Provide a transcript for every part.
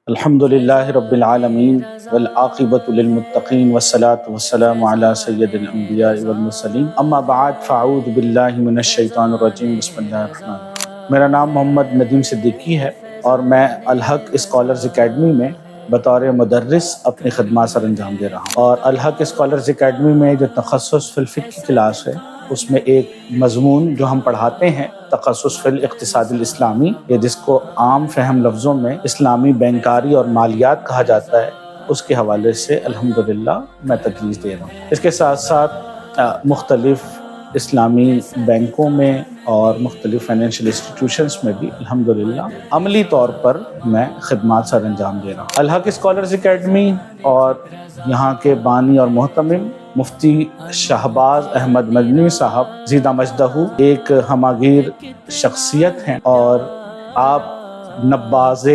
الحمدللہ رب العالمین والعاقبۃ للمتقین والصلاة والسلام علی سید الانبیاء والمرسلین اما بعد فاعوذ باللہ من الشیطان الرجیم بسم اللہ الرحمن الرحیم۔ میرا نام محمد ندیم صدیقی ہے اور میں الحق اسکالرز اکیڈمی میں بطور مدرس اپنی خدمات سر انجام دے رہا ہوں، اور الحق اسکالرز اکیڈمی میں جو تخصص فی الفقہ کی کلاس ہے اس میں ایک مضمون جو ہم پڑھاتے ہیں تخصص فی الاقتصاد الاسلامی، یا جس کو عام فہم لفظوں میں اسلامی بینکاری اور مالیات کہا جاتا ہے، اس کے حوالے سے الحمدللہ میں تدریس دے رہا ہوں۔ اس کے ساتھ ساتھ مختلف اسلامی بینکوں میں اور مختلف فائنینشیل انسٹیٹیوشنز میں بھی الحمدللہ عملی طور پر میں خدمات سر انجام دے رہا ہوں۔ الحق اسکالرز اکیڈمی اور یہاں کے بانی اور محتمم مفتی شہباز احمد مدنی صاحب زیدہ مجدہ ایک ہماگیر شخصیت ہیں، اور آپ نباز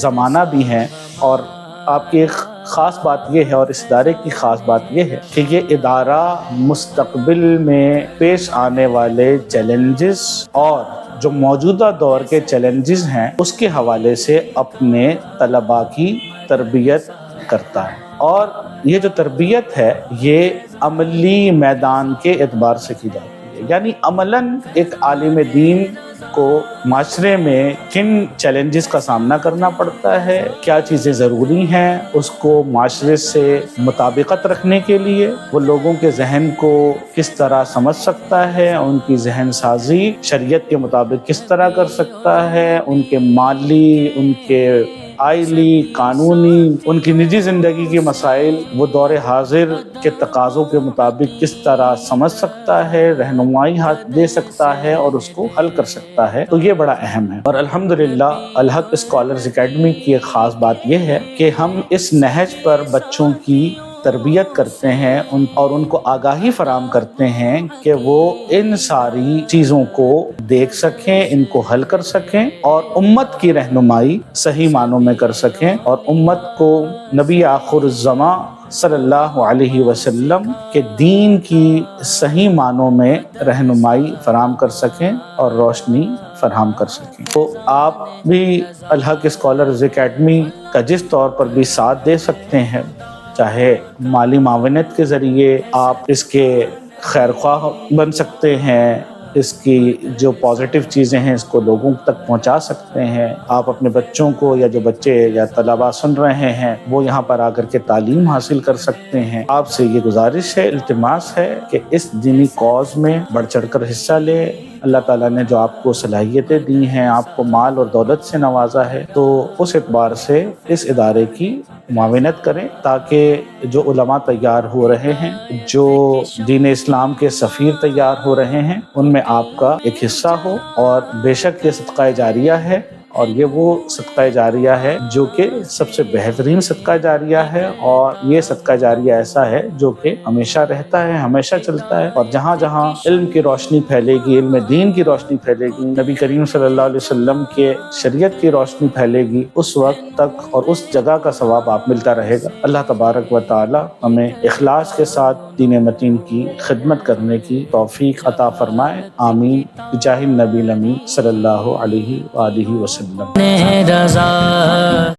زمانہ بھی ہیں، اور آپ کی ایک خاص بات یہ ہے، اور اس ادارے کی خاص بات یہ ہے کہ یہ ادارہ مستقبل میں پیش آنے والے چیلنجز اور جو موجودہ دور کے چیلنجز ہیں اس کے حوالے سے اپنے طلباء کی تربیت کرتا ہے، اور یہ جو تربیت ہے یہ عملی میدان کے اعتبار سے کی جاتی ہے، یعنی عملاً ایک عالم دین کو معاشرے میں کن چیلنجز کا سامنا کرنا پڑتا ہے، کیا چیزیں ضروری ہیں اس کو معاشرے سے مطابقت رکھنے کے لیے، وہ لوگوں کے ذہن کو کس طرح سمجھ سکتا ہے، ان کی ذہن سازی شریعت کے مطابق کس طرح کر سکتا ہے، ان کے مالی، ان کے آئلی، قانونی، ان کی نجی زندگی کے مسائل وہ دور حاضر کے تقاضوں کے مطابق کس طرح سمجھ سکتا ہے، رہنمائی دے سکتا ہے اور اس کو حل کر سکتا ہے، تو یہ بڑا اہم ہے۔ اور الحمدللہ الحق اسکالرز اکیڈمی کی ایک خاص بات یہ ہے کہ ہم اس نہج پر بچوں کی تربیت کرتے ہیں اور ان کو آگاہی فراہم کرتے ہیں کہ وہ ان ساری چیزوں کو دیکھ سکیں، ان کو حل کر سکیں اور امت کی رہنمائی صحیح معنوں میں کر سکیں، اور امت کو نبی آخر الزماں صلی اللہ علیہ وسلم کے دین کی صحیح معنوں میں رہنمائی فراہم کر سکیں اور روشنی فراہم کر سکیں۔ تو آپ بھی الحق اسکالرز اکیڈمی کا جس طور پر بھی ساتھ دے سکتے ہیں، چاہے مالی معاونت کے ذریعے آپ اس کے خیرخواہ بن سکتے ہیں، اس کی جو پازیٹیو چیزیں ہیں اس کو لوگوں تک پہنچا سکتے ہیں، آپ اپنے بچوں کو یا جو بچے یا طلباء سن رہے ہیں وہ یہاں پر آ کر کے تعلیم حاصل کر سکتے ہیں۔ آپ سے یہ گزارش ہے، التماس ہے کہ اس دینی کاز میں بڑھ چڑھ کر حصہ لے۔ اللہ تعالیٰ نے جو آپ کو صلاحیتیں دی ہیں، آپ کو مال اور دولت سے نوازا ہے، تو اس اعتبار سے اس ادارے کی معاونت کریں تاکہ جو علماء تیار ہو رہے ہیں، جو دین اسلام کے سفیر تیار ہو رہے ہیں، ان میں آپ کا ایک حصہ ہو۔ اور بے شک یہ صدقہ جاریہ ہے، اور یہ وہ صدقہ جاریہ ہے جو کہ سب سے بہترین صدقہ جاریہ ہے، اور یہ صدقہ جاریہ ایسا ہے جو کہ ہمیشہ رہتا ہے، ہمیشہ چلتا ہے، اور جہاں جہاں علم کی روشنی پھیلے گی، علم دین کی روشنی پھیلے گی، نبی کریم صلی اللہ علیہ وسلم کے شریعت کی روشنی پھیلے گی، اس وقت تک اور اس جگہ کا ثواب آپ ملتا رہے گا۔ اللہ تبارک و تعالی ہمیں اخلاص کے ساتھ دین متین کی خدمت کرنے کی توفیق عطا فرمائے، آمین، بجاہ النبی الامین صلی اللہ علیہ وآلہ وسلم۔